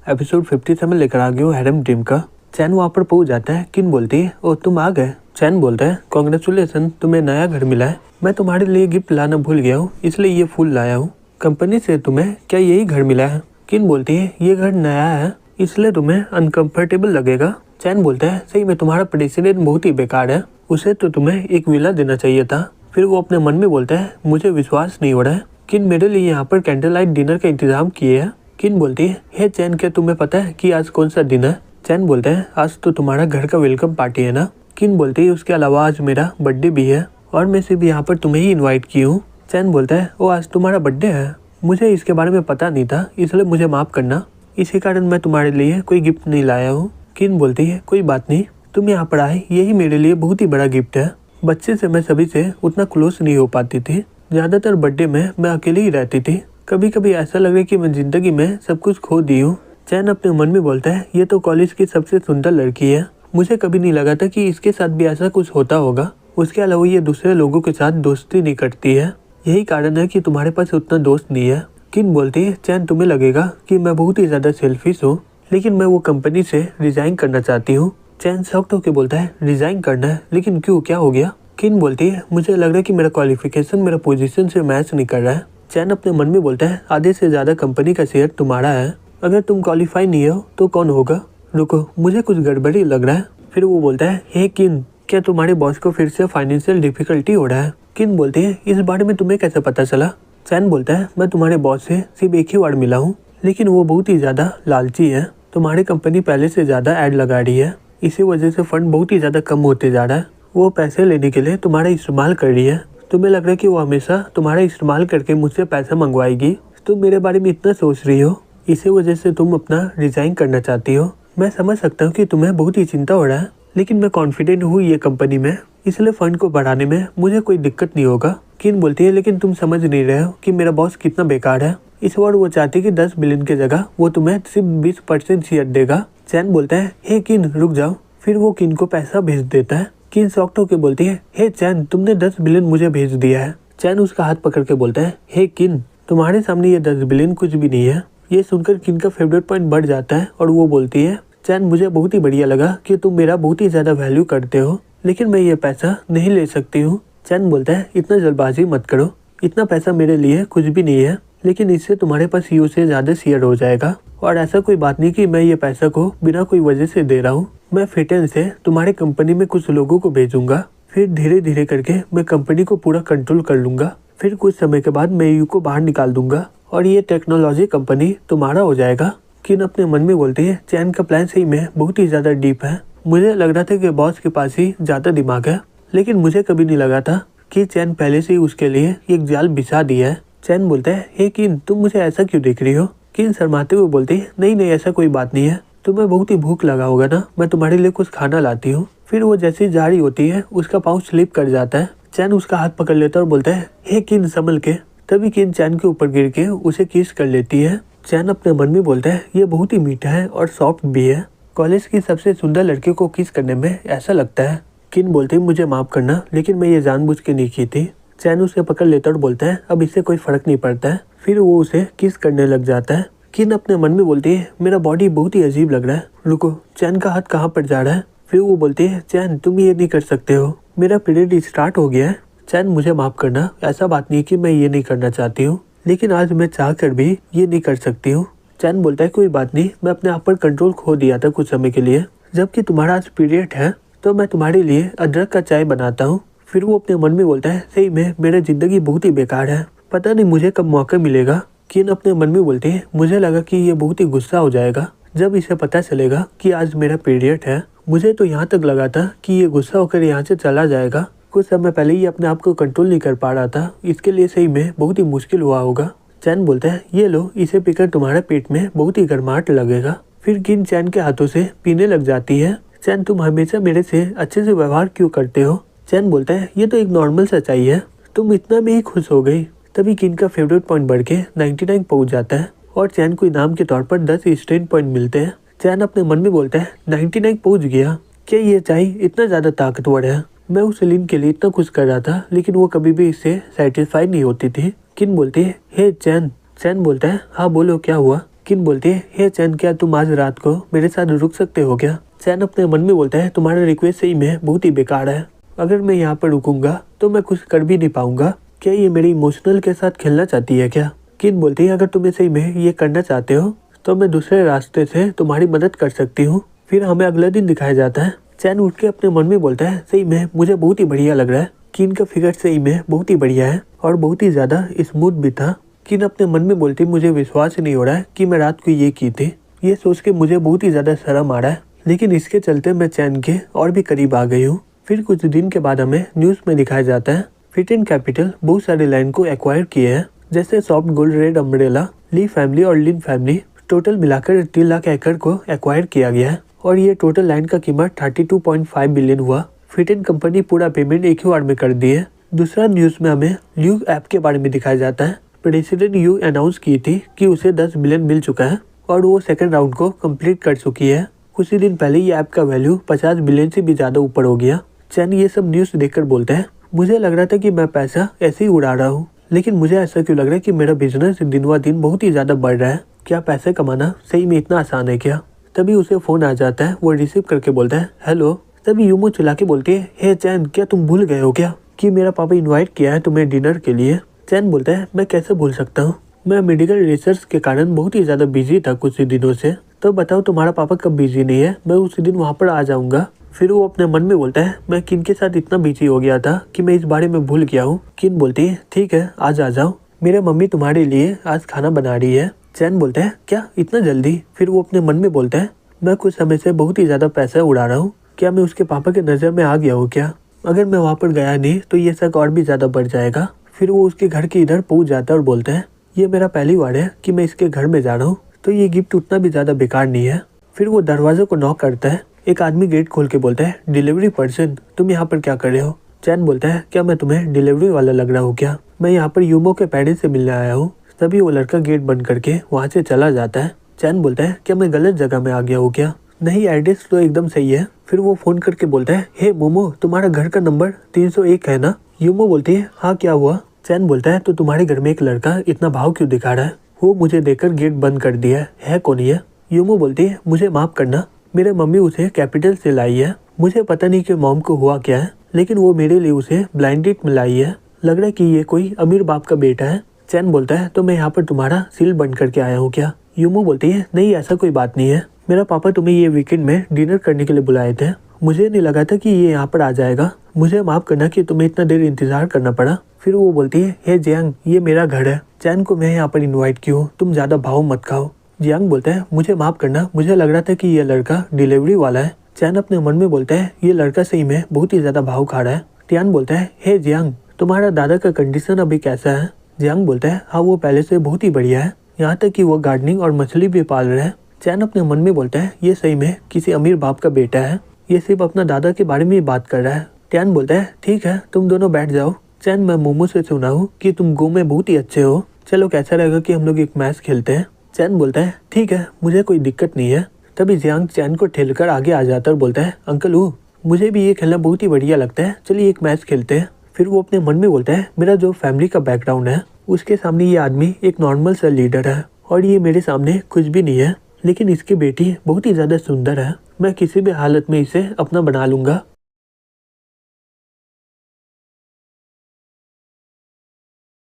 Episode 57 लेकर आ गया harem dream का। चैन वहाँ पर पहुँच जाता है। किन बोलती है ओ तुम आ गए। चैन बोलता है कॉन्ग्रेचुलेसन, तुम्हें नया घर मिला है। मैं तुम्हारे लिए गिफ्ट लाना भूल गया हूँ, इसलिए ये फूल लाया हूँ। कंपनी से तुम्हें क्या यही घर मिला है। किन बोलती है ये घर नया है, इसलिए तुम्हें अनकंफर्टेबल लगेगा। चैन बोलता है सही में तुम्हारा प्रेसिडेंट बहुत ही बेकार है, उसे तो तुम्हें एक विला देना चाहिए था। फिर वो अपने मन में बोलता है मुझे विश्वास नहीं हो रहा है, किन मेरे लिए यहाँ पर कैंडल लाइट डिनर का इंतजाम किए है। किन बोलती है हे चैन, क्या तुम्हें पता है कि आज कौन सा दिन है। चैन बोलता है आज तो तुम्हारा घर का वेलकम पार्टी है ना। किन बोलती है उसके अलावा आज मेरा बर्थडे भी है और मैं सिर्फ यहाँ पर तुम्हें ही इन्वाइट की हूँ। चैन बोलता है ओ आज तुम्हारा बर्थडे है, मुझे इसके बारे में पता नहीं था, इसलिए मुझे माफ़ करना, इसी कारण मैं तुम्हारे लिए कोई गिफ्ट नहीं लाया हूँ। किन बोलती है कोई बात नहीं, तुम यहाँ पर आए यही मेरे लिए बहुत ही बड़ा गिफ्ट है। बच्चे से मैं सभी से उतना क्लोज नहीं हो पाती थी, ज़्यादातर बर्थडे में मैं अकेली ही रहती थी। कभी कभी ऐसा लगे कि मैं ज़िंदगी में सब कुछ खो दी हूँ। चैन अपने मन में बोलता है ये तो कॉलेज की सबसे सुंदर लड़की है, मुझे कभी नहीं लगा था कि इसके साथ भी ऐसा कुछ होता होगा। उसके अलावा ये दूसरे लोगों के साथ दोस्ती नहीं करती है, यही कारण है कि तुम्हारे पास उतना दोस्त नहीं है। किन बोलती है चैन तुम्हें लगेगा कि मैं बहुत ही ज़्यादा सेल्फिश हूँ, लेकिन मैं वो कंपनी से रिज़ाइन करना चाहती हूँ। चैन शॉक्ड होकर बोलता है रिज़ाइन करना है, लेकिन क्यों, क्या हो गया। किन बोलती है मुझे लग रहा है कि मेरा क्वालिफिकेशन मेरा पोजीशन से मैच नहीं कर रहा है। चैन अपने मन में बोलता है आधे से ज़्यादा कंपनी का शेयर तुम्हारा है, अगर तुम क्वालिफाई नहीं हो तो कौन होगा। रुको मुझे कुछ गड़बड़ी लग रहा है। फिर वो बोलता है हे किन, क्या तुम्हारे बॉस को फिर से फाइनेंशियल डिफिकल्टी हो रहा है। किन बोलती है इस बारे में तुम्हें कैसे पता चला। चैन बोलता है मैं तुम्हारे बॉस से सिर्फ एक ही बार मिला हूँ, लेकिन वो बहुत ही ज़्यादा लालची है। तुम्हारी कंपनी पहले से ज़्यादा ऐड लगा रही है, इसी वजह से फंड बहुत ही ज़्यादा कम होते जा रहा है। वो पैसे लेने के लिए तुम्हारा इस्तेमाल कर रही है, तुम्हें लग रहा है कि वो हमेशा तुम्हारा इस्तेमाल करके मुझसे पैसा मंगवाएगी। तुम मेरे बारे में इतना सोच रही हो, इसी वजह से तुम अपना रिज़ाइन करना चाहती हो। मैं समझ सकता हूँ कि तुम्हें बहुत ही चिंता हो रहा है, लेकिन मैं कॉन्फिडेंट हूँ ये कंपनी में, इसलिए फंड को बढ़ाने में मुझे कोई दिक्कत नहीं होगा। किन बोलती है लेकिन तुम समझ नहीं रहे हो कि मेरा बॉस कितना बेकार है। इस बार वो चाहती कि 10 बिलियन की जगह वो तुम्हें सिर्फ 20% शेयर देगा। चैन बोलता है हे किन रुक जाओ। फिर वो किन को पैसा भेज देता है। किन शॉक्ड होकर बोलती है हे चैन, तुमने 10 बिलियन मुझे भेज दिया है। चैन उसका हाथ पकड़ के बोलता है हे किन, तुम्हारे सामने ये 10 बिलियन कुछ भी नहीं है। ये सुनकर किन का फेवरेट पॉइंट बढ़ जाता है और वो बोलती है चैन मुझे बहुत ही बढ़िया लगा कि तुम मेरा बहुत ही ज़्यादा वैल्यू करते हो, लेकिन मैं ये पैसा नहीं ले सकती हूँ। चैन बोलता है इतना जल्दबाजी मत करो, इतना पैसा मेरे लिए कुछ भी नहीं है, लेकिन इससे तुम्हारे पास यू से ज़्यादा शेयर हो जाएगा। और ऐसा कोई बात नहीं कि मैं ये पैसा को बिना कोई वजह से दे रहा हूँ। मैं फिटन से तुम्हारी कंपनी में कुछ लोगों को भेजूंगा, फिर धीरे धीरे करके मैं कंपनी को पूरा कंट्रोल कर लूँगा। फिर कुछ समय के बाद मैं यू को बाहर निकाल दूंगा और ये टेक्नोलॉजी कंपनी तुम्हारा हो जाएगा। किन अपने मन में बोलती है चैन का प्लान सही में बहुत ही ज़्यादा डीप है। मुझे लग रहा था कि बॉस के पास ही ज़्यादा दिमाग है, लेकिन मुझे कभी नहीं लगा था कि चैन पहले से ही उसके लिए एक जाल बिछा दिया है। चैन बोलता है हे किन, तुम मुझे ऐसा क्यों देख रही हो। किन शर्माते हुए बोलती है नहीं नहीं ऐसा कोई बात नहीं है, तुम्हें बहुत ही भूख लगा होगा ना, मैं तुम्हारे लिए कुछ खाना लाती हूँ। फिर वो जैसी जा रही होती है उसका पाँव स्लिप कर जाता है। चैन उसका हाथ पकड़ लेता है और बोलता है हे किन संभल के। तभी किन चैन के ऊपर गिर के उसे किस कर लेती है। चैन अपने मन में बोलता है ये बहुत ही मीठा है और सॉफ्ट भी है, कॉलेज की सबसे सुंदर लड़की को किस करने में ऐसा लगता है। किन बोलते है मुझे माफ़ करना, लेकिन मैं ये जानबूझ के नहीं की थी। चैन उसे पकड़ लेता और बोलता है अब इससे कोई फर्क नहीं पड़ता है। फिर वो उसे किस करने लग जाता है। किन अपने मन में बोलती है मेरा बॉडी बहुत ही अजीब लग रहा है, रुको चैन का हाथ कहाँ पर जा रहा है। फिर वो बोलती है चैन तुम ये नहीं कर सकते हो, मेरा पीरियड स्टार्ट हो गया है। चैन मुझे माफ़ करना, ऐसा बात नहीं कि मैं ये नहीं करना चाहती हूँ, लेकिन आज मैं चाह कर भी ये नहीं कर सकती हूँ। चैन बोलता है कोई बात नहीं, मैं अपने आप पर कंट्रोल खो दिया था कुछ समय के लिए, जबकि तुम्हारा आज पीरियड है तो मैं तुम्हारे लिए अदरक का चाय बनाता हूँ। फिर वो अपने मन में बोलता है सही में मेरा ज़िंदगी बहुत ही बेकार है, पता नहीं मुझे कब मौका मिलेगा। किन अपने मन में बोलती है मुझे लगा कि ये बहुत ही गुस्सा हो जाएगा जब इसे पता चलेगा कि आज मेरा पीरियड है। मुझे तो यहाँ तक लगा था कि ये गुस्सा होकर यहाँ से चला जाएगा, कुछ समय पहले ही अपने आप को कंट्रोल नहीं कर पा रहा था, इसके लिए सही में बहुत ही मुश्किल हुआ होगा। चैन बोलता है ये लो, इसे पीकर तुम्हारे पेट में बहुत ही गर्माहट लगेगा। फिर किन चैन के हाथों से पीने लग जाती है। चैन तुम हमेशा मेरे से अच्छे से व्यवहार क्यों करते हो। चैन बोलता है ये तो एक नॉर्मल सच्चाई है, तुम इतना में ही खुश हो गई। तभी किन का फेवरेट पॉइंट बढ़ के 99 पहुंच जाता है और चैन को इनाम के तौर पर 10 स्ट्रेन पॉइंट मिलते हैं। चैन अपने मन में बोलता है 99 पहुंच गया, क्या ये चाय इतना ज़्यादा ताकतवर है। मैं उस सेलिन के लिए इतना कुछ कर रहा था, लेकिन वो कभी भी इससे सेटिस्फाई नहीं होती थी। किन बोलती है हे चैन। चैन बोलता है हाँ बोलो क्या हुआ। किन बोलती है, हे चैन क्या तुम आज रात को मेरे साथ रुक सकते हो क्या? चैन अपने मन में बोलता है, तुम्हारा रिक्वेस्ट सही में बहुत ही बेकार है। अगर मैं यहाँ पर रुकूंगा तो मैं कुछ कर भी नहीं पाऊंगा। क्या ये मेरे इमोशनल के साथ खेलना चाहती है क्या? किन बोलती है, अगर तुम्हें सही में ये करना चाहते हो तो मैं दूसरे रास्ते से तुम्हारी मदद कर सकती हूँ। फिर हमें अगला दिन दिखाया जाता है। चैन उठ के अपने मन में बोलता है, सही में मुझे बहुत ही बढ़िया लग रहा है। किन का फिगर सही में बहुत ही बढ़िया है और बहुत ही ज्यादा स्मूथ भी था। किन अपने मन में बोलती, मुझे विश्वास नहीं हो रहा है कि मैं रात को ये की थी। ये सोच के मुझे बहुत ही ज्यादा शर्म आ रहा है, लेकिन इसके चलते मैं चैन के और भी करीब आ गई हूँ। फिर कुछ दिन के बाद हमें न्यूज में दिखाया जाता है, फिट एंड कैपिटल बहुत सारे लैंड को एक्वायर किए हैं, जैसे सॉफ्ट गोल्ड, रेड अम्ब्रेला, ली फैमिली और लिन फैमिली। टोटल मिलाकर 3 लाख एकड़ को एक्वायर किया गया है और ये टोटल लैंड का कीमत 32.5 बिलियन हुआ। फिट एंड कंपनी पूरा पेमेंट एक ही बार में कर दी है। दूसरा न्यूज में हमें ल्यू ऐप के बारे में दिखाया जाता है। प्रेसिडेंट यू अनाउंस की थी कि उसे 10 बिलियन मिल चुका है और वो सेकंड राउंड को कंप्लीट कर चुकी है। कुछ ही दिन पहले ये ऐप का वैल्यू 50 बिलियन से भी ज्यादा ऊपर हो गया। चैन ये सब न्यूज देखकर बोलते हैं, मुझे लग रहा था कि मैं पैसा ऐसे ही उड़ा रहा हूँ, लेकिन मुझे ऐसा क्यों लग रहा है कि मेरा बिजनेस दिन ब दिन बहुत ही ज्यादा बढ़ रहा है। क्या पैसे कमाना सही में इतना आसान है क्या? तभी उसे फोन आ जाता है। वो रिसीव करके बोलता है, हेलो। तभी यूमो चिल्ला के बोलती है, हे चैन क्या तुम भूल गए हो क्या कि मेरा पापा इनवाइट किया है तुम्हें डिनर के लिए? चैन बोलता है, मैं कैसे भूल सकता हूँ, मैं मेडिकल रिसर्च के कारण बहुत ही ज्यादा बिजी था कुछ दिनों से। तो बताओ तुम्हारा पापा कब बिजी नहीं है, मैं उस दिन वहाँ पर आ जाऊंगा। फिर वो अपने मन में बोलता है, मैं किन के साथ इतना बिजी हो गया था कि मैं इस बारे में भूल गया हूँ। किन बोलती है, ठीक है आज आ जाओ, मेरे मम्मी तुम्हारे लिए आज खाना बना रही है। चैन बोलता है, क्या इतना जल्दी? फिर वो अपने मन में बोलता है, मैं कुछ समय से बहुत ही ज्यादा पैसा उड़ा रहा हूँ, क्या मैं उसके पापा के नजर में आ गया हूँ क्या? अगर मैं वहाँ पर गया नहीं तो ये शक और भी ज्यादा बढ़ जाएगा। फिर वो उसके घर के इधर पहुंच जाता है और बोलता है, ये मेरा पहली बार है कि मैं इसके घर में जा रहा हूँ, तो ये गिफ्ट उतना भी ज्यादा बेकार नहीं है। फिर वो दरवाजे को नॉक करता है। एक आदमी गेट खोल के बोलता है, डिलीवरी पर्सन तुम यहाँ पर क्या कर रहे हो? चैन बोलता है, क्या मैं तुम्हें डिलीवरी वाला लग रहा हूँ क्या? मैं यहाँ पर यूमो के पेरेंट्स से मिलने आया हूँ। तभी वो लड़का गेट बंद करके वहाँ से चला जाता है। चैन बोलता है, क्या मैं गलत जगह में आ गया हूँ क्या? नहीं, एड्रेस तो एकदम सही है। फिर वो फोन करके बोलता है, हे मोमो तुम्हारा घर का नंबर 301 है ना? यूमो बोलती है, हाँ क्या हुआ? चैन बोलता है, तो तुम्हारे घर में एक लड़का इतना भाव क्यों दिखा रहा है? वो मुझे देखकर गेट बंद कर दिया है कौन ये? यूमो बोलती है, मुझे माफ करना, मेरे मम्मी उसे कैपिटल से लाई है। मुझे पता नहीं कि मॉम को हुआ क्या है, लेकिन वो मेरे लिए उसे ब्लाइंड डेट में लाई है। लग रहा है कि ये कोई अमीर बाप का बेटा है। चैन बोलता है, तो मैं यहाँ पर तुम्हारा सील बंद करके आया हूँ क्या? यूमो बोलती है, नहीं ऐसा कोई बात नहीं है, मेरा पापा तुम्हें ये वीकेंड में डिनर करने के लिए बुलाए थे, मुझे नहीं लगा था कि ये यहाँ पर आ जाएगा, मुझे माफ करना कि तुम्हें इतना देर इंतजार करना पड़ा। फिर वो बोलती है, हे जियांग ये मेरा घर है, चैन को मैं यहाँ पर इन्वाइट की हूँ, तुम ज्यादा भाव मत खाओ। जियांग बोलता है, मुझे माफ करना, मुझे लग रहा था कि ये लड़का डिलीवरी वाला है। चैन अपने मन में बोलता है, ये लड़का सही में बहुत ही ज्यादा भाव खा रहा है। टियान बोलता है, हे जियांग तुम्हारा दादा का कंडीशन अभी कैसा है? जियांग बोलता है, हाँ वो पहले से बहुत ही बढ़िया है, यहाँ तक कि वो गार्डनिंग और मछली भी पाल रहे हैं। चैन अपने मन में बोलता है, ये सही में किसी अमीर बाप का बेटा है, ये सिर्फ अपना दादा के बारे में ही बात कर रहा है। टियान बोलता है, ठीक है तुम दोनों बैठ जाओ। चैन, मैं मोमो से सुना हूँ कि तुम गो में बहुत ही अच्छे हो, चलो कैसा रहेगा कि हम लोग एक मैच खेलते हैं। चैन बोलता है, ठीक है मुझे कोई दिक्कत नहीं है। तभी जियांग चैन को ठेलकर आगे आ जाता है और बोलता है, अंकल वो मुझे भी ये खेलना बहुत ही बढ़िया लगता है, चलिए एक मैच खेलते हैं। फिर वो अपने मन में बोलता है, मेरा जो फैमिली का बैकग्राउंड है उसके सामने ये आदमी एक नॉर्मल सा लीडर है और ये मेरे सामने कुछ भी नहीं है, लेकिन इसकी बेटी बहुत ही ज्यादा सुंदर है, मैं किसी भी हालत में इसे अपना बना लूंगा।